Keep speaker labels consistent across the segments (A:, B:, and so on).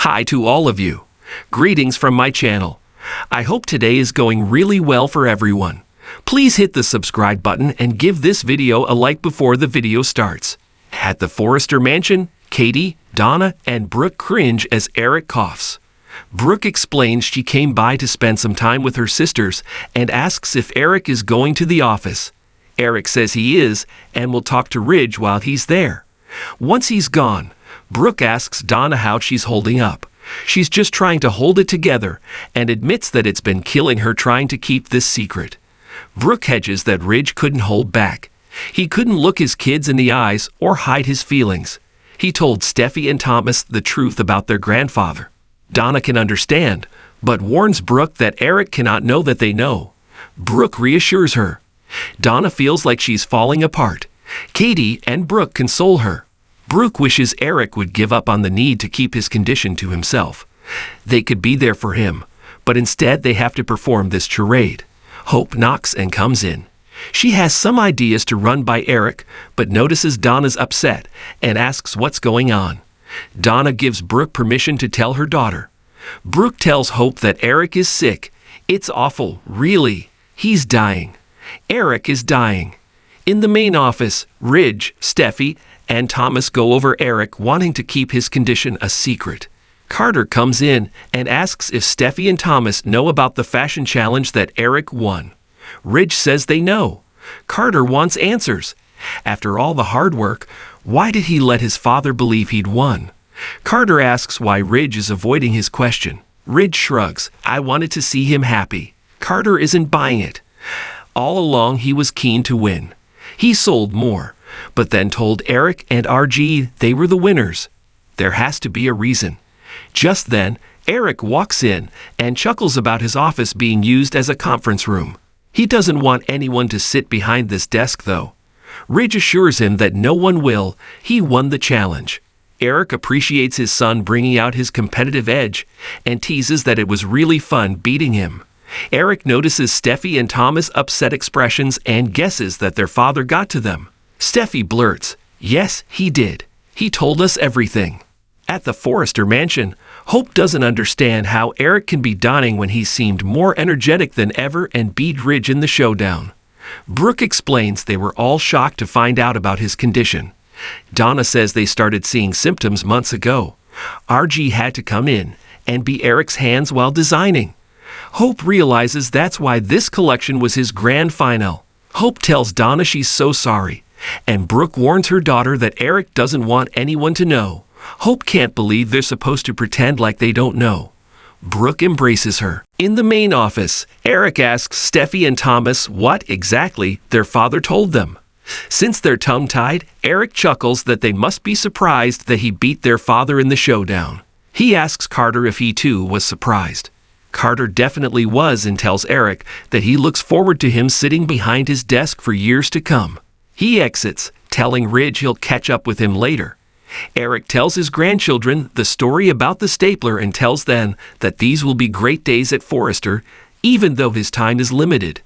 A: Hi to all of you. Greetings from my channel. I hope today is going really well for everyone. Please hit the subscribe button and give this video a like before the video starts. At the Forrester mansion, Katie, Donna, and Brooke cringe as Eric coughs. Brooke explains she came by to spend some time with her sisters and asks if Eric is going to the office. Eric says he is and will talk to Ridge while he's there. Once he's gone, Brooke asks Donna how she's holding up. She's just trying to hold it together and admits that it's been killing her trying to keep this secret. Brooke hedges that Ridge couldn't hold back. He couldn't look his kids in the eyes or hide his feelings. He told Steffi and Thomas the truth about their grandfather. Donna can understand, but warns Brooke that Eric cannot know that they know. Brooke reassures her. Donna feels like she's falling apart. Katie and Brooke console her. Brooke wishes Eric would give up on the need to keep his condition to himself. They could be there for him, but instead they have to perform this charade. Hope knocks and comes in. She has some ideas to run by Eric, but notices Donna's upset and asks what's going on. Donna gives Brooke permission to tell her daughter. Brooke tells Hope that Eric is sick. It's awful, really. He's dying. Eric is dying. In the main office, Ridge, Steffi, and Thomas go over Eric wanting to keep his condition a secret. Carter comes in and asks if Steffi and Thomas know about the fashion challenge that Eric won. Ridge says they know. Carter wants answers. After all the hard work, why did he let his father believe he'd won? Carter asks why Ridge is avoiding his question. Ridge shrugs. I wanted to see him happy. Carter isn't buying it. All along he was keen to win. He sold more, but then told Eric and RG they were the winners. There has to be a reason. Just then, Eric walks in and chuckles about his office being used as a conference room. He doesn't want anyone to sit behind this desk, though. Ridge assures him that no one will. He won the challenge. Eric appreciates his son bringing out his competitive edge and teases that it was really fun beating him. Eric notices Steffi and Thomas' upset expressions and guesses that their father got to them. Steffi blurts, "Yes, he did. He told us everything." At the Forrester mansion, Hope doesn't understand how Eric can be dying when he seemed more energetic than ever and beat Ridge in the showdown. Brooke explains they were all shocked to find out about his condition. Donna says they started seeing symptoms months ago. RG had to come in and be Eric's hands while designing. Hope realizes that's why this collection was his grand final. Hope tells Donna she's so sorry, and Brooke warns her daughter that Eric doesn't want anyone to know. Hope can't believe they're supposed to pretend like they don't know. Brooke embraces her. In the main office, Eric asks Steffi and Thomas what exactly their father told them. Since they're tongue-tied, Eric chuckles that they must be surprised that he beat their father in the showdown. He asks Carter if he too was surprised. Carter definitely was and tells Eric that he looks forward to him sitting behind his desk for years to come. He exits, telling Ridge he'll catch up with him later. Eric tells his grandchildren the story about the stapler and tells them that these will be great days at Forrester, even though his time is limited.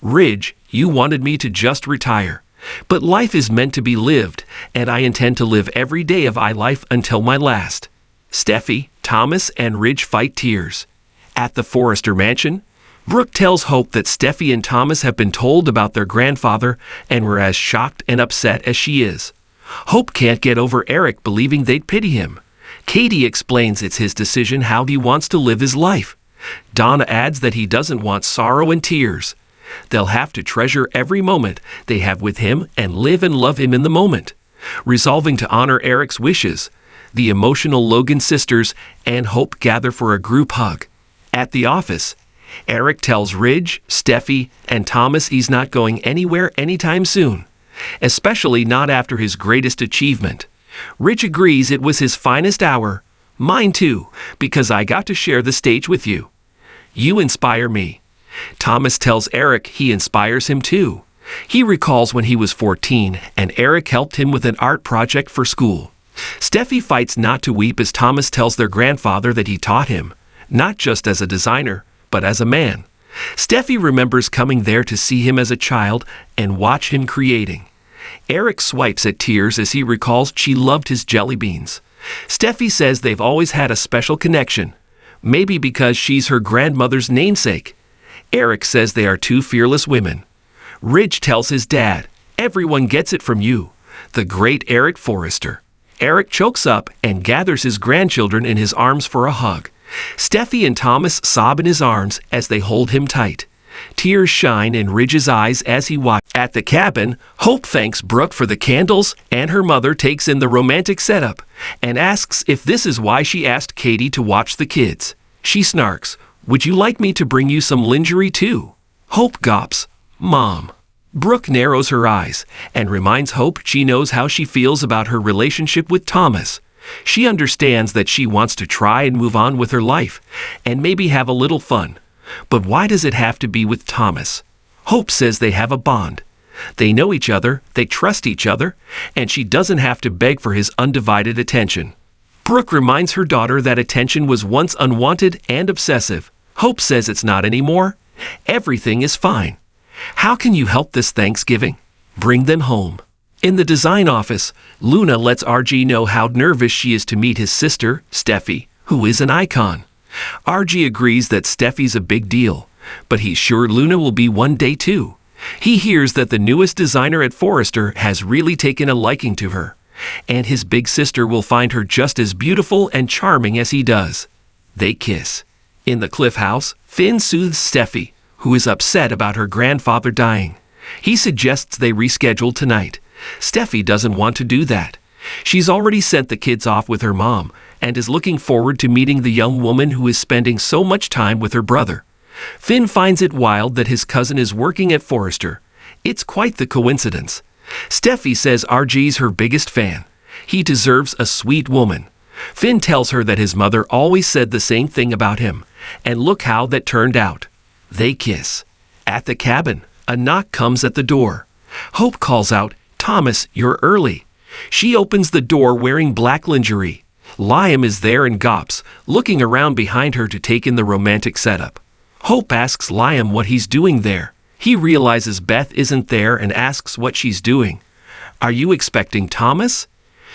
A: Ridge, you wanted me to just retire. But life is meant to be lived, and I intend to live every day of my life until my last. Steffi, Thomas, and Ridge fight tears. At the Forrester mansion, Brooke tells Hope that Steffi and Thomas have been told about their grandfather and were as shocked and upset as she is. Hope can't get over Eric believing they'd pity him. Katie explains it's his decision how he wants to live his life. Donna adds that he doesn't want sorrow and tears. They'll have to treasure every moment they have with him and live and love him in the moment. Resolving to honor Eric's wishes, the emotional Logan sisters and Hope gather for a group hug. At the office, Eric tells Ridge, Steffi, and Thomas he's not going anywhere anytime soon, especially not after his greatest achievement. Ridge agrees it was his finest hour. Mine too, because I got to share the stage with you. You inspire me. Thomas tells Eric he inspires him too. He recalls when he was 14 and Eric helped him with an art project for school. Steffi fights not to weep as Thomas tells their grandfather that he taught him, not just as a designer, but as a man. Steffi remembers coming there to see him as a child and watch him creating. Eric swipes at tears as he recalls she loved his jelly beans. Steffi says they've always had a special connection, maybe because she's her grandmother's namesake. Eric says they are two fearless women. Ridge tells his dad, "Everyone gets it from you, the great Eric Forrester." Eric chokes up and gathers his grandchildren in his arms for a hug. Steffi and Thomas sob in his arms as they hold him tight. Tears shine in Ridge's eyes as he watches. At the cabin, Hope thanks Brooke for the candles, and her mother takes in the romantic setup and asks if this is why she asked Katie to watch the kids. She snarks, "Would you like me to bring you some lingerie too?" Hope gawps, "Mom." Brooke narrows her eyes and reminds Hope she knows how she feels about her relationship with Thomas. She understands that she wants to try and move on with her life and maybe have a little fun. But why does it have to be with Thomas? Hope says they have a bond. They know each other, they trust each other, and she doesn't have to beg for his undivided attention. Brooke reminds her daughter that attention was once unwanted and obsessive. Hope says it's not anymore. Everything is fine. How can you help this Thanksgiving? Bring them home. In the design office, Luna lets RG know how nervous she is to meet his sister, Steffi, who is an icon. RG agrees that Steffi's a big deal, but he's sure Luna will be one day too. He hears that the newest designer at Forrester has really taken a liking to her, and his big sister will find her just as beautiful and charming as he does. They kiss. In the Cliff House, Finn soothes Steffi, who is upset about her grandfather dying. He suggests they reschedule tonight. Steffi doesn't want to do that. She's already sent the kids off with her mom and is looking forward to meeting the young woman who is spending so much time with her brother. Finn finds it wild that his cousin is working at Forrester. It's quite the coincidence. Steffi says RG's her biggest fan. He deserves a sweet woman. Finn tells her that his mother always said the same thing about him, and look how that turned out. They kiss. At the cabin, a knock comes at the door. Hope calls out, "Thomas, you're early." She opens the door wearing black lingerie. Liam is there and gawps, looking around behind her to take in the romantic setup. Hope asks Liam what he's doing there. He realizes Beth isn't there and asks what she's doing. "Are you expecting Thomas?"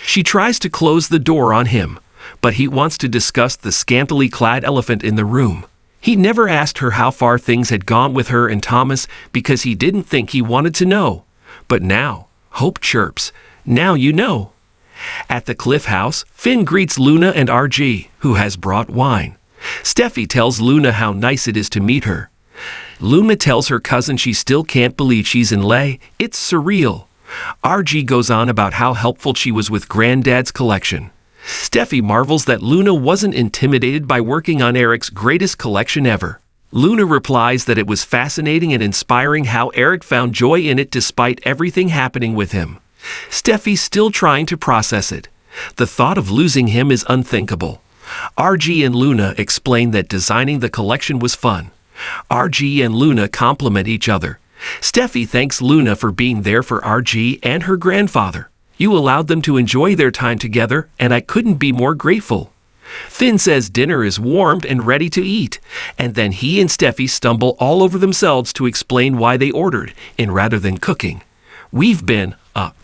A: She tries to close the door on him, but he wants to discuss the scantily clad elephant in the room. He never asked her how far things had gone with her and Thomas because he didn't think he wanted to know. But now, Hope chirps, "Now you know." At the Cliff House, Finn greets Luna and RG, who has brought wine. Steffi tells Luna how nice it is to meet her. Luna tells her cousin she still can't believe she's in lay. It's surreal. RG goes on about how helpful she was with Granddad's collection. Steffi marvels that Luna wasn't intimidated by working on Eric's greatest collection ever. Luna replies that it was fascinating and inspiring how Eric found joy in it despite everything happening with him. Steffi's still trying to process it. The thought of losing him is unthinkable. RG and Luna explain that designing the collection was fun. RG and Luna compliment each other. Steffi thanks Luna for being there for RG and her grandfather. "You allowed them to enjoy their time together, and I couldn't be more grateful." Finn says dinner is warmed and ready to eat, and then he and Steffi stumble all over themselves to explain why they ordered, in rather than cooking. "We've been,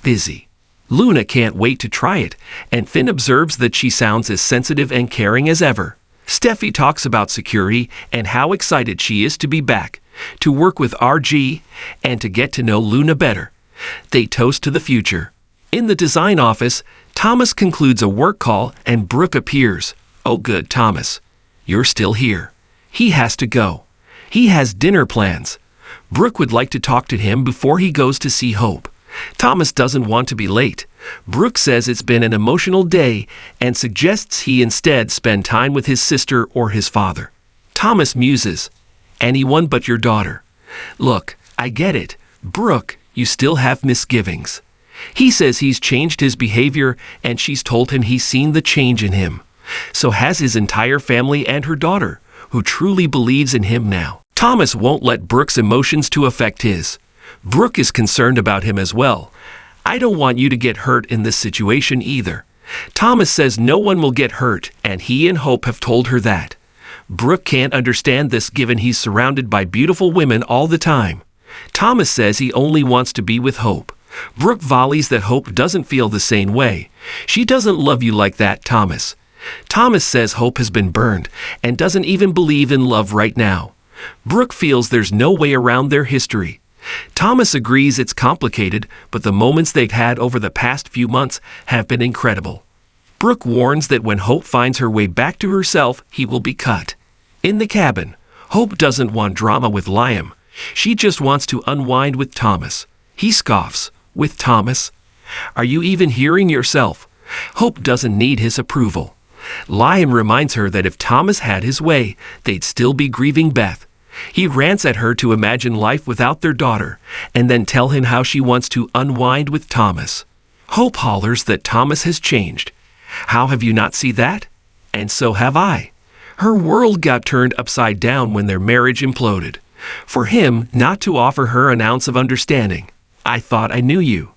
A: busy." Luna can't wait to try it, and Finn observes that she sounds as sensitive and caring as ever. Steffi talks about security and how excited she is to be back, to work with RG, and to get to know Luna better. They toast to the future. In the design office, Thomas concludes a work call and Brooke appears. "Oh good, Thomas. You're still here." He has to go. He has dinner plans. Brooke would like to talk to him before he goes to see Hope. Thomas doesn't want to be late. Brooke says it's been an emotional day and suggests he instead spend time with his sister or his father. Thomas muses, "Anyone but your daughter." "Look, I get it. Brooke, you still have misgivings." He says he's changed his behavior and she's told him he's seen the change in him. So has his entire family and her daughter, who truly believes in him now. Thomas won't let Brooke's emotions to affect his. Brooke is concerned about him as well. "I don't want you to get hurt in this situation either." Thomas says no one will get hurt, and he and Hope have told her that. Brooke can't understand this given he's surrounded by beautiful women all the time. Thomas says he only wants to be with Hope. Brooke volleys that Hope doesn't feel the same way. She doesn't love you like that, Thomas. Thomas says Hope has been burned and doesn't even believe in love right now. Brooke feels there's no way around their history. Thomas agrees it's complicated, but the moments they've had over the past few months have been incredible. Brooke warns that when Hope finds her way back to herself, he will be cut. In the cabin, Hope doesn't want drama with Liam. She just wants to unwind with Thomas. He scoffs. With Thomas? Are you even hearing yourself? Hope doesn't need his approval. Liam reminds her that if Thomas had his way, they'd still be grieving Beth. He rants at her to imagine life without their daughter, and then tell him how she wants to unwind with Thomas. Hope hollers that Thomas has changed. How have you not seen that? And so have I. Her world got turned upside down when their marriage imploded. For him not to offer her an ounce of understanding. I thought I knew you.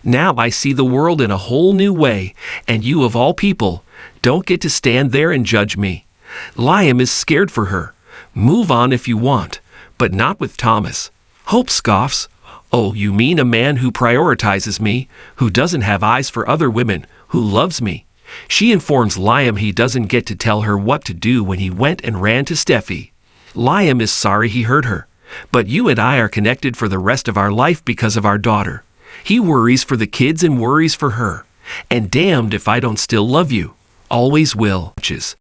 A: Now I see the world in a whole new way, and you of all people don't get to stand there and judge me. Liam is scared for her. Move on if you want, but not with Thomas. Hope scoffs. Oh, you mean a man who prioritizes me, who doesn't have eyes for other women, who loves me. She informs Liam he doesn't get to tell her what to do when he went and ran to Steffi. Liam is sorry he hurt her, but you and I are connected for the rest of our life because of our daughter. He worries for the kids and worries for her. And damned if I don't still love you. Always will.